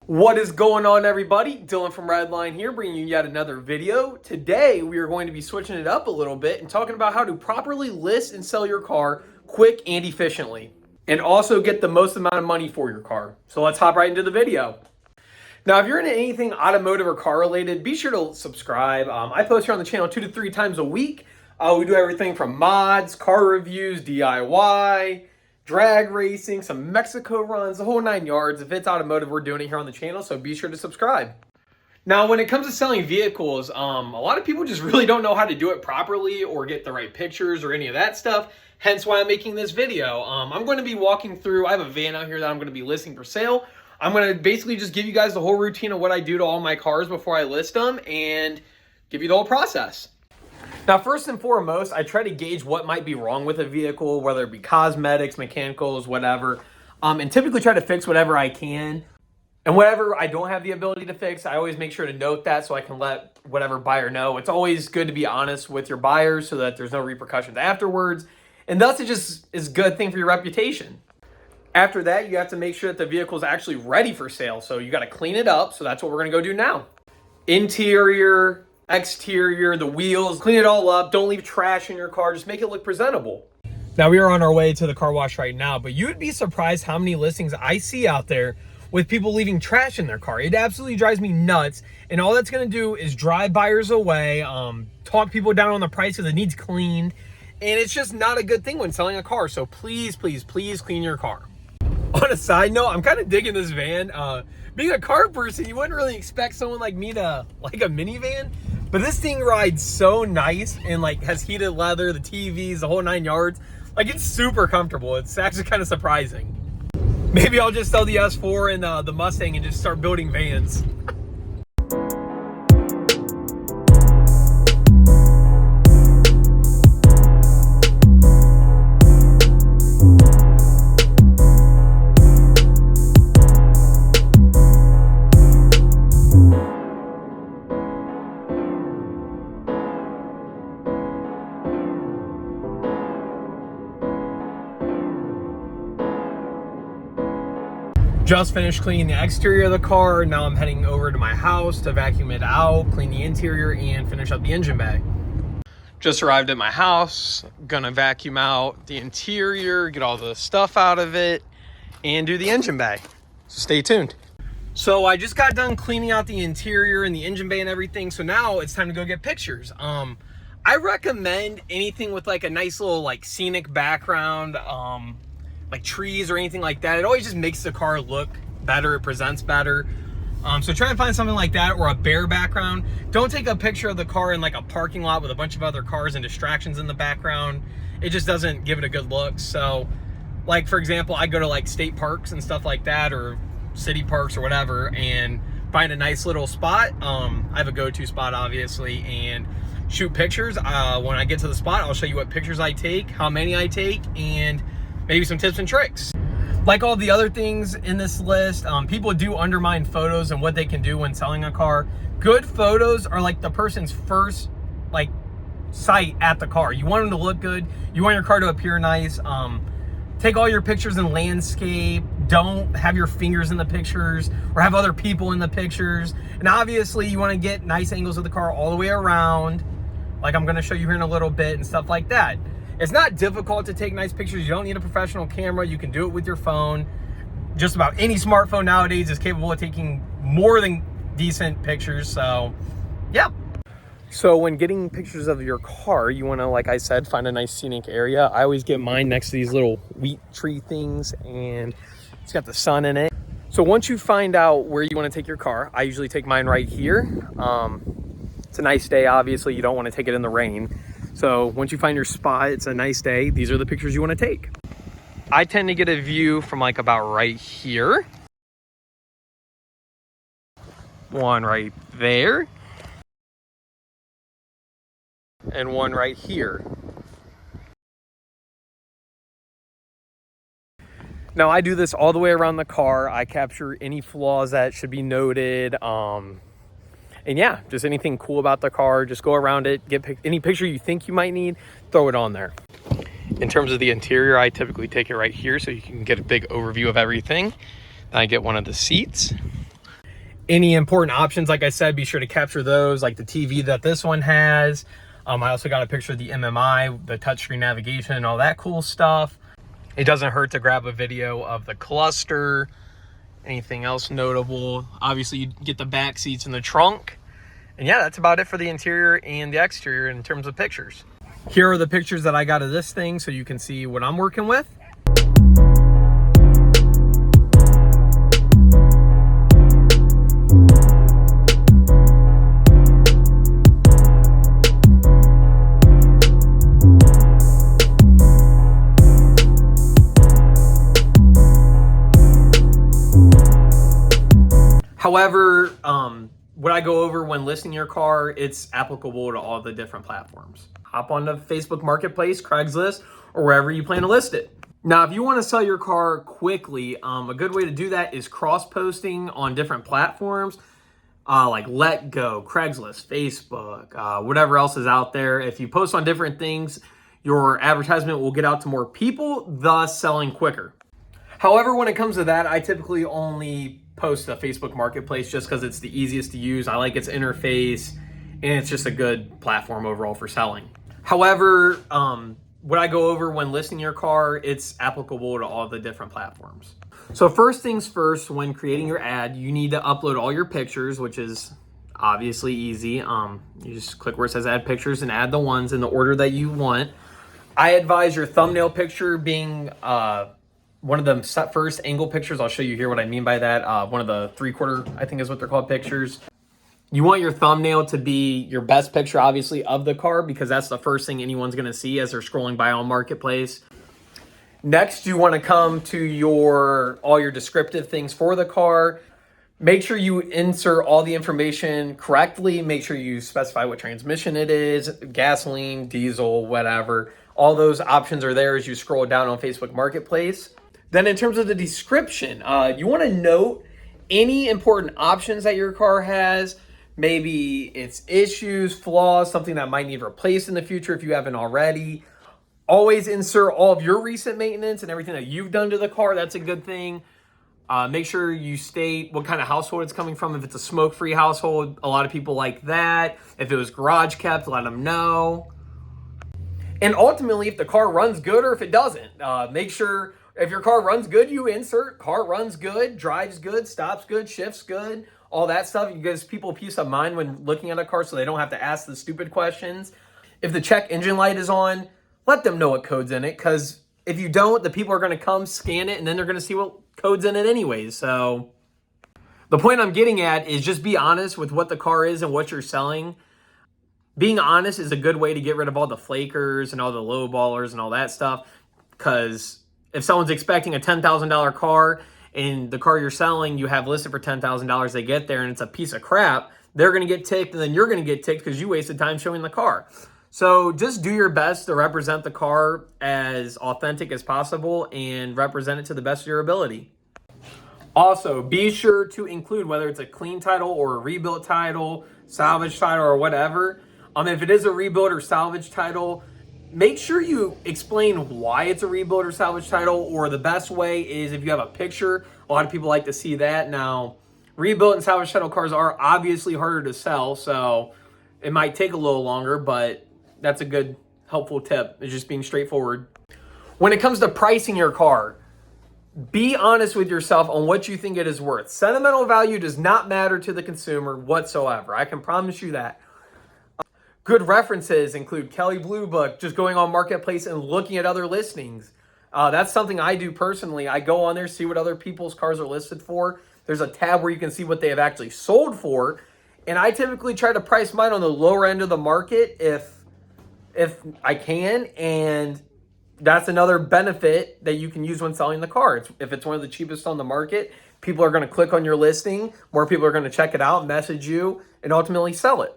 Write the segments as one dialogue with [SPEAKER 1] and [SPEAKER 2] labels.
[SPEAKER 1] What is going on, everybody? Dylan from Redline here, bringing you yet another video. Today, we are going to be switching it up a little bit and talking about how to properly list and sell your car quick and efficiently, and also get the most amount of money for your car. So let's hop right into the video. Now, if you're into anything automotive or car related, be sure to subscribe. I post here on the channel 2 to 3 times a week. We do everything from mods, car reviews, DIY, drag racing, some Mexico runs, the whole 9 yards. If it's automotive, we're doing it here on the channel, so be sure to subscribe. Now, when it comes to selling vehicles, a lot of people just really don't know how to do it properly or get the right pictures or any of that stuff, hence why I'm making this video. I'm going to be walking through, I have a van out here that I'm going to be listing for sale. I'm going to basically just give you guys the whole routine of what I do to all my cars before I list them and give you the whole process. Now, first and foremost, I try to gauge what might be wrong with a vehicle, whether it be cosmetics, mechanicals, whatever, and typically try to fix whatever I can. And whatever I don't have the ability to fix, I always make sure to note that so I can let whatever buyer know. It's always good to be honest with your buyers so that there's no repercussions afterwards. And thus, it just is a good thing for your reputation. After that, you have to make sure that the vehicle is actually ready for sale. So you got to clean it up. So that's what we're going to go do now. Interior, exterior, the wheels, clean it all up. Don't leave trash in your car. Just make it look presentable. Now, we are on our way to the car wash right now, but you'd be surprised how many listings I see out there with people leaving trash in their car. It absolutely drives me nuts. And all that's going to do is drive buyers away, talk people down on the price because it needs cleaned. And it's just not a good thing when selling a car. So please, please, please clean your car. On a side note, I'm kind of digging this van. Being a car person, you wouldn't really expect someone like me to like a minivan, but this thing rides so nice and like has heated leather, the TVs, the whole 9 yards. Like, it's super comfortable. It's actually kind of surprising. Maybe I'll just sell the S4 and the Mustang and just start building vans. Just finished cleaning the exterior of the car. Now I'm heading over to my house to vacuum it out, clean the interior, and finish up the engine bay. Just arrived at my house. Gonna vacuum out the interior, get all the stuff out of it, and do the engine bay. So stay tuned. So I just got done cleaning out the interior and the engine bay and everything. So now it's time to go get pictures. I recommend anything with like a nice little like scenic background, like trees or anything like that. It always just makes the car look better. It presents better. So try and find something like that or a bare background. Don't take a picture of the car in like a parking lot with a bunch of other cars and distractions in the background. It just doesn't give it a good look. So like, for example, I go to like state parks and stuff like that, or city parks or whatever, and find a nice little spot. I have a go-to spot, obviously, and shoot pictures. When I get to the spot, I'll show you what pictures I take, how many I take, and maybe some tips and tricks. Like all the other things in this list, people do undermine photos and what they can do when selling a car. Good photos are like the person's first like sight at the car. You want them to look good. You want your car to appear nice. Take all your pictures in landscape. Don't have your fingers in the pictures or have other people in the pictures. And obviously you want to get nice angles of the car all the way around, like I'm going to show you here in a little bit, and stuff like that. It's not difficult to take nice pictures. You don't need a professional camera. You can do it with your phone. Just about any smartphone nowadays is capable of taking more than decent pictures. So, yeah. So when getting pictures of your car, you want to, like I said, find a nice scenic area. I always get mine next to these little wheat tree things, and it's got the sun in it. So once you find out where you want to take your car, I usually take mine right here. It's a nice day. Obviously, you don't want to take it in the rain. So once you find your spot, it's a nice day, these are the pictures you want to take. I tend to get a view from like about right here. One right there. And one right here. Now I do this all the way around the car. I capture any flaws that should be noted. And yeah, just anything cool about the car, just go around it, get any picture you think you might need, throw it on there. In terms of the interior, I typically take it right here so you can get a big overview of everything. Then I get one of the seats. Any important options, like I said, be sure to capture those, like the TV that this one has. I also got a picture of the MMI, the touchscreen navigation, and all that cool stuff. It doesn't hurt to grab a video of the cluster. Anything else notable? Obviously, you get the back seats in the trunk. And yeah, that's about it for the interior and the exterior in terms of pictures. Here are the pictures that I got of this thing so you can see what I'm working with. However, what I go over when listing your car, it's applicable to all the different platforms. Hop onto Facebook Marketplace, Craigslist, or wherever you plan to list it. Now, if you want to sell your car quickly, a good way to do that is cross-posting on different platforms like Letgo, Craigslist, Facebook, whatever else is out there. If you post on different things, your advertisement will get out to more people, thus selling quicker. However, when it comes to that, I typically only post a Facebook Marketplace just because it's the easiest to use. I like its interface, and it's just a good platform overall for selling. However, what I go over when listing your car, it's applicable to all the different platforms. So first things first, when creating your ad, you need to upload all your pictures, which is obviously easy. You just click where it says add pictures and add the ones in the order that you want. I advise your thumbnail picture being one of the first angle pictures. I'll show you here what I mean by that. One of the 3/4, I think is what they're called, pictures. You want your thumbnail to be your best picture, obviously, of the car, because that's the first thing anyone's going to see as they're scrolling by on Marketplace. Next, you want to come to all your descriptive things for the car. Make sure you insert all the information correctly. Make sure you specify what transmission it is, gasoline, diesel, whatever. All those options are there as you scroll down on Facebook Marketplace. Then in terms of the description, you want to note any important options that your car has. Maybe it's issues, flaws, something that might need replaced in the future if you haven't already. Always insert all of your recent maintenance and everything that you've done to the car. That's a good thing. Make sure you state what kind of household it's coming from. If it's a smoke-free household, a lot of people like that. If it was garage kept, let them know. And ultimately, if the car runs good or if it doesn't, make sure if your car runs good, you insert car runs good, drives good, stops good, shifts good, all that stuff. It gives people peace of mind when looking at a car so they don't have to ask the stupid questions. If the check engine light is on, let them know what code's in it, because if you don't, the people are going to come scan it and then they're going to see what code's in it anyways. So the point I'm getting at is just be honest with what the car is and what you're selling. Being honest is a good way to get rid of all the flakers and all the low ballers and all that stuff, because if someone's expecting a $10,000 car and the car you're selling you have listed for $10,000, they get there and it's a piece of crap, they're going to get ticked, and then you're going to get ticked because you wasted time showing the car. So just do your best to represent the car as authentic as possible and represent it to the best of your ability. Also, be sure to include whether it's a clean title or a rebuilt title, salvage title, or whatever. If it is a rebuild or salvage title, make sure you explain why it's a rebuild or salvage title, or the best way is if you have a picture. A lot of people like to see that. Now, rebuilt and salvage title cars are obviously harder to sell, so it might take a little longer, but that's a good, helpful tip. It's just being straightforward. When it comes to pricing your car, be honest with yourself on what you think it is worth. Sentimental value does not matter to the consumer whatsoever. I can promise you that. Good references include Kelley Blue Book, just going on Marketplace and looking at other listings. That's something I do personally. I go on there, see what other people's cars are listed for. There's a tab where you can see what they have actually sold for. And I typically try to price mine on the lower end of the market if I can. And that's another benefit that you can use when selling the car. If it's one of the cheapest on the market, people are going to click on your listing. More people are going to check it out, message you, and ultimately sell it.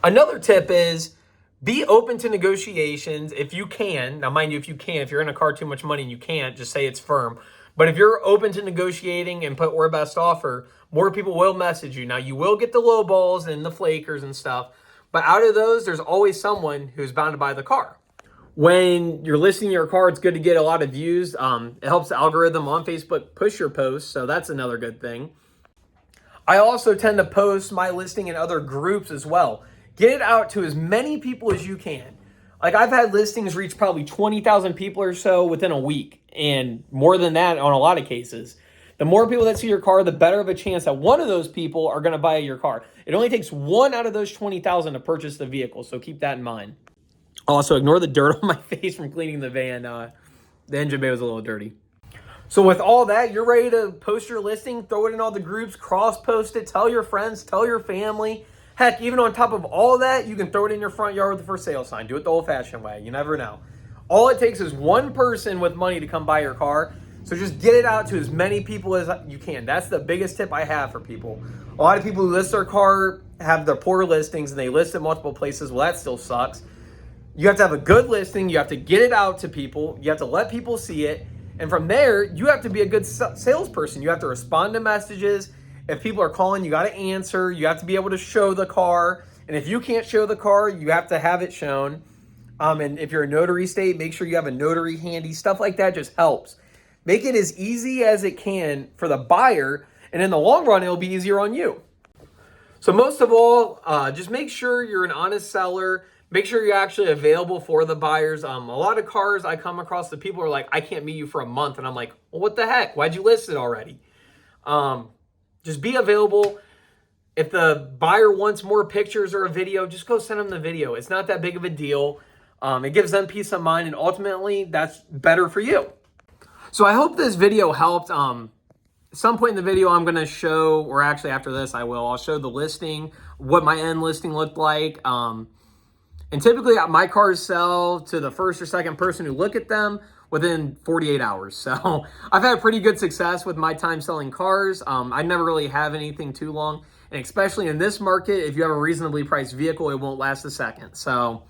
[SPEAKER 1] Another tip is be open to negotiations if you can. Now, mind you, if you're in a car too much money and you can't, just say it's firm. But if you're open to negotiating and put or best offer, more people will message you. Now, you will get the low balls and the flakers and stuff, but out of those, there's always someone who's bound to buy the car. When you're listing your car, it's good to get a lot of views. It helps the algorithm on Facebook push your posts, so that's another good thing. I also tend to post my listing in other groups as well. Get it out to as many people as you can. Like I've had listings reach probably 20,000 people or so within a week, and more than that on a lot of cases. The more people that see your car, the better of a chance that one of those people are going to buy your car. It only takes one out of those 20,000 to purchase the vehicle, so keep that in mind. Also, ignore the dirt on my face from cleaning the van. The engine bay was a little dirty. So with all that, you're ready to post your listing, throw it in all the groups, cross-post it, tell your friends, tell your family. Heck, even on top of all that, you can throw it in your front yard with a for sale sign. Do it the old-fashioned way. You never know. All it takes is one person with money to come buy your car. So just get it out to as many people as you can. That's the biggest tip I have for people. A lot of people who list their car have their poor listings and they list it multiple places. Well, that still sucks. You have to have a good listing. You have to get it out to people. You have to let people see it. And from there, you have to be a good salesperson. You have to respond to messages. If people are calling, you got to answer. You have to be able to show the car. And if you can't show the car, you have to have it shown. And if you're a notary state, make sure you have a notary handy. Stuff like that just helps. Make it as easy as it can for the buyer. And in the long run, it'll be easier on you. So most of all, just make sure you're an honest seller. Make sure you're actually available for the buyers. A lot of cars I come across, the people are like, I can't meet you for a month. And I'm like, well, what the heck? Why'd you list it already? Just be available. If the buyer wants more pictures or a video, just go send them the video. It's not that big of a deal. It gives them peace of mind, and ultimately, that's better for you. So I hope this video helped. At some point in the video, I'm going to show, or actually after this, I'll show the listing, what my end listing looked like. And typically, my cars sell to the first or second person who look at them within 48 hours. So I've had pretty good success with my time selling cars. I never really have anything too long. And especially in this market, if you have a reasonably priced vehicle, it won't last a second. So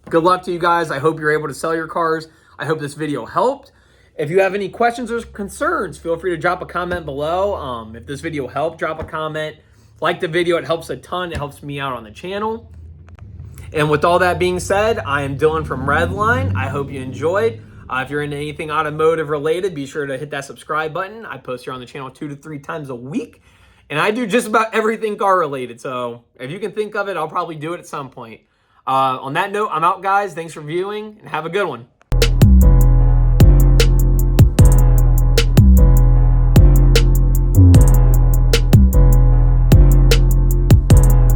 [SPEAKER 1] good luck to you guys. I hope you're able to sell your cars. I hope this video helped. If you have any questions or concerns, feel free to drop a comment below. If this video helped, drop a comment. Like the video, it helps a ton. It helps me out on the channel. And with all that being said, I am Dylan from Redline. I hope you enjoyed. If you're into anything automotive related, be sure to hit that subscribe button. I post here on the channel 2 to 3 times a week. And I do just about everything car related. So if you can think of it, I'll probably do it at some point. On that note, I'm out, guys. Thanks for viewing, and have a good one.